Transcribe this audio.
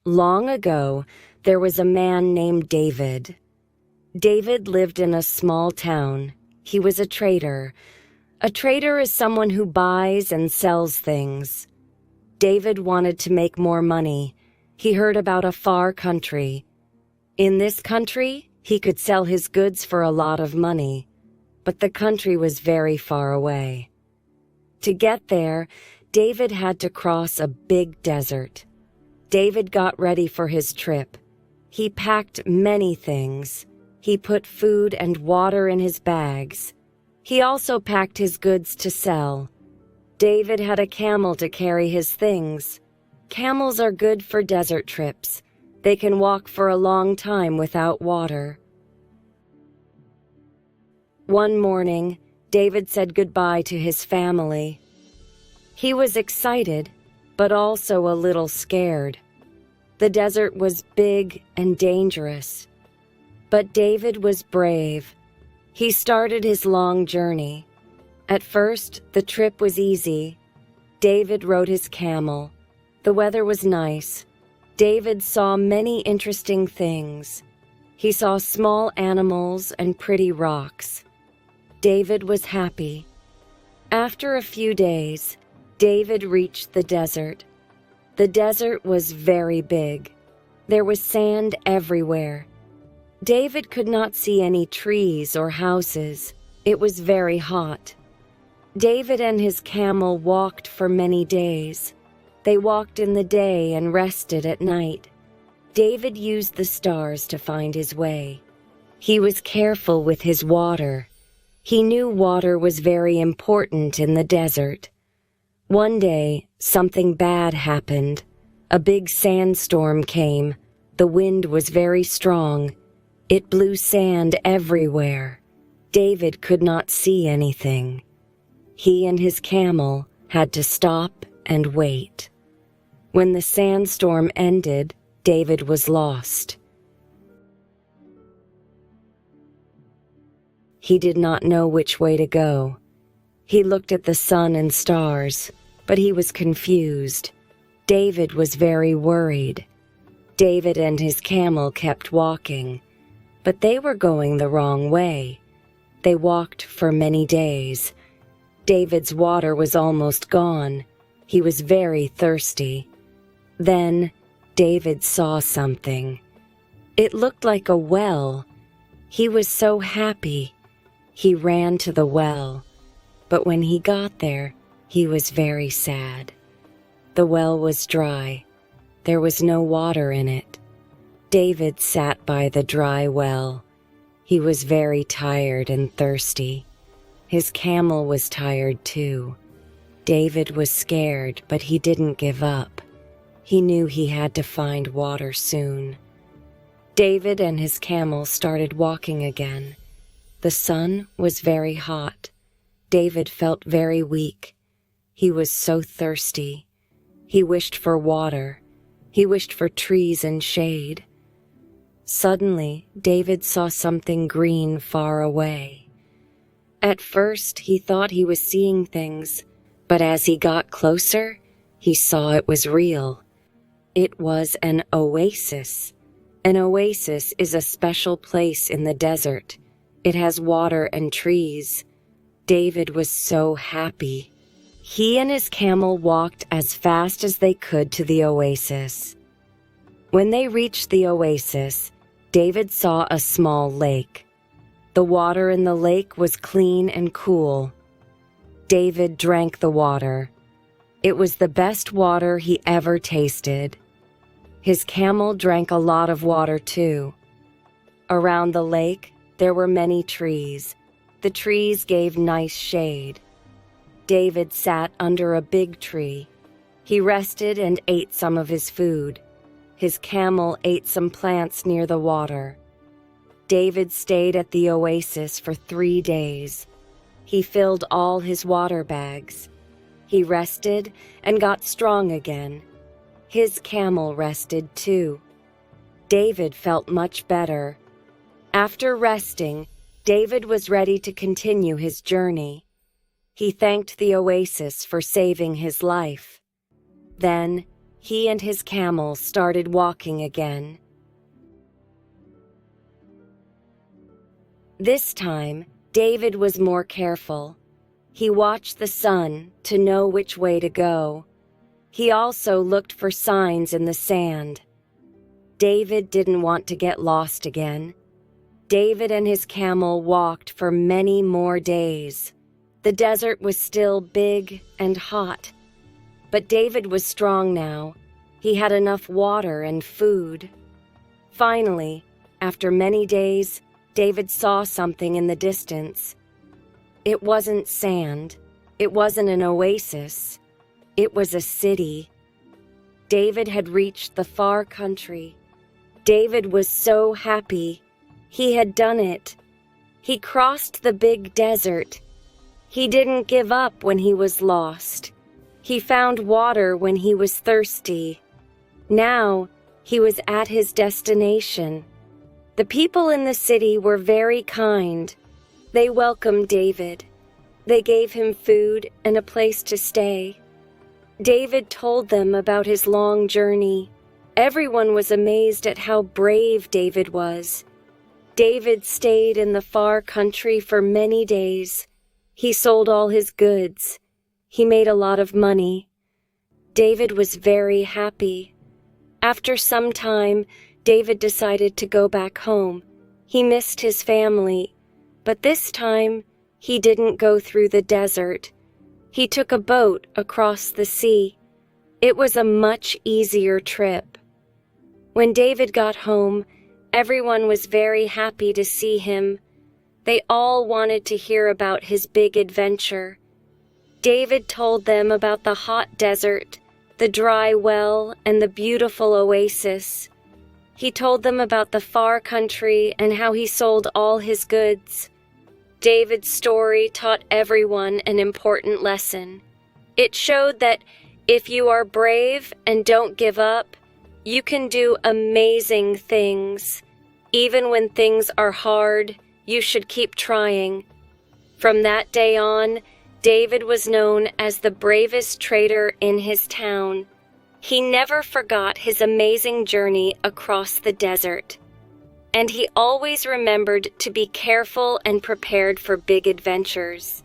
Long ago, there was a man named David. David lived in a small town. He was a trader. A trader is someone who buys and sells things. David wanted to make more money. He heard about a far country. In this country, he could sell his goods for a lot of money, but the country was very far away. To get there, David had to cross a big desert. David got ready for his trip. He packed many things. He put food and water in his bags. He also packed his goods to sell. David had a camel to carry his things. Camels are good for desert trips. They can walk for a long time without water. One morning, David said goodbye to his family. He was excited, but also a little scared. The desert was big and dangerous. But David was brave. He started his long journey. At first, the trip was easy. David rode his camel. The weather was nice. David saw many interesting things. He saw small animals and pretty rocks. David was happy. After a few days, David reached the desert. The desert was very big. There was sand everywhere. David could not see any trees or houses. It was very hot. David and his camel walked for many days. They walked in the day and rested at night. David used the stars to find his way. He was careful with his water. He knew water was very important in the desert. One day, something bad happened. A big sandstorm came. The wind was very strong. It blew sand everywhere. David could not see anything. He and his camel had to stop and wait. When the sandstorm ended, David was lost. He did not know which way to go. He looked at the sun and stars, but he was confused. David was very worried. David and his camel kept walking, but they were going the wrong way. They walked for many days. David's water was almost gone. He was very thirsty. Then David saw something. It looked like a well. He was so happy. He ran to the well, but when he got there, he was very sad. The well was dry. There was no water in it. David sat by the dry well. He was very tired and thirsty. His camel was tired too. David was scared, but he didn't give up. He knew he had to find water soon. David and his camel started walking again. The sun was very hot. David felt very weak. He was so thirsty. He wished for water. He wished for trees and shade. Suddenly, David saw something green far away. At first, he thought he was seeing things, but as he got closer, he saw it was real. It was an oasis. An oasis is a special place in the desert. It has water and trees. David was so happy. He and his camel walked as fast as they could to the oasis. When they reached the oasis, David saw a small lake. The water in the lake was clean and cool. David drank the water. It was the best water he ever tasted. His camel drank a lot of water too. Around the lake, there were many trees. The trees gave nice shade. David sat under a big tree. He rested and ate some of his food. His camel ate some plants near the water. David stayed at the oasis for 3 days. He filled all his water bags. He rested and got strong again. His camel rested too. David felt much better. After resting, David was ready to continue his journey. He thanked the oasis for saving his life. Then he and his camel started walking again. This time, David was more careful. He watched the sun to know which way to go. He also looked for signs in the sand. David didn't want to get lost again. David and his camel walked for many more days. The desert was still big and hot. But David was strong now. He had enough water and food. Finally, after many days, David saw something in the distance. It wasn't sand. It wasn't an oasis. It was a city. David had reached the far country. David was so happy. He had done it. He crossed the big desert. He didn't give up when he was lost. He found water when he was thirsty. Now, he was at his destination. The people in the city were very kind. They welcomed David. They gave him food and a place to stay. David told them about his long journey. Everyone was amazed at how brave David was. David stayed in the far country for many days. He sold all his goods. He made a lot of money. David was very happy. After some time, David decided to go back home. He missed his family, but this time, he didn't go through the desert. He took a boat across the sea. It was a much easier trip. When David got home, everyone was very happy to see him. They all wanted to hear about his big adventure. David told them about the hot desert, the dry well, and the beautiful oasis. He told them about the far country and how he sold all his goods. David's story taught everyone an important lesson. It showed that if you are brave and don't give up, you can do amazing things. Even when things are hard, you should keep trying. From that day on, David was known as the bravest trader in his town. He never forgot his amazing journey across the desert. And he always remembered to be careful and prepared for big adventures.